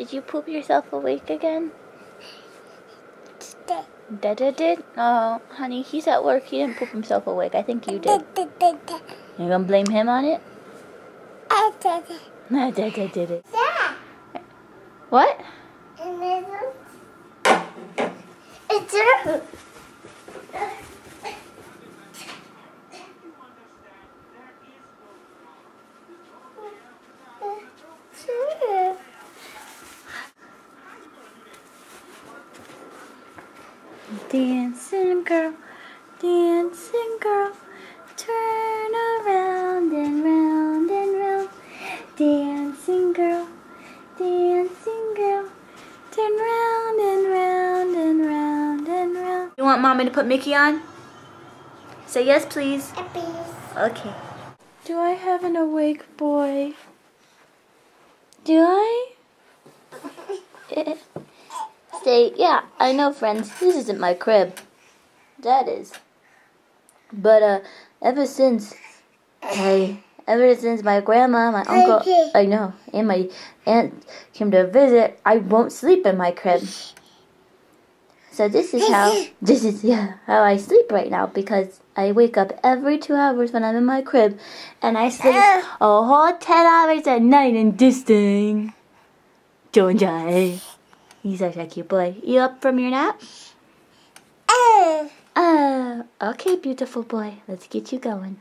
Did you poop yourself awake again? Dada did? Oh, honey, he's at work. He didn't poop himself awake. I think you did. You gonna blame him on it? Dada did it. What? Dancing girl, turn around and round and round. Dancing girl, turn round and round and round and round. You want Mommy to put Mickey on? Say yes, please. Okay. Do I have an awake boy? Do I? Say, yeah, I know, friends, this isn't my crib. That is. But, ever since my grandma, my uncle, I know, and my aunt came to visit, I won't sleep in my crib. So this is how I sleep right now, because I wake up every 2 hours when I'm in my crib, and I sleep a whole 10 hours at night in this thing. Don't I? He's such a cute boy. You up from your nap? Okay, beautiful boy. Let's get you going.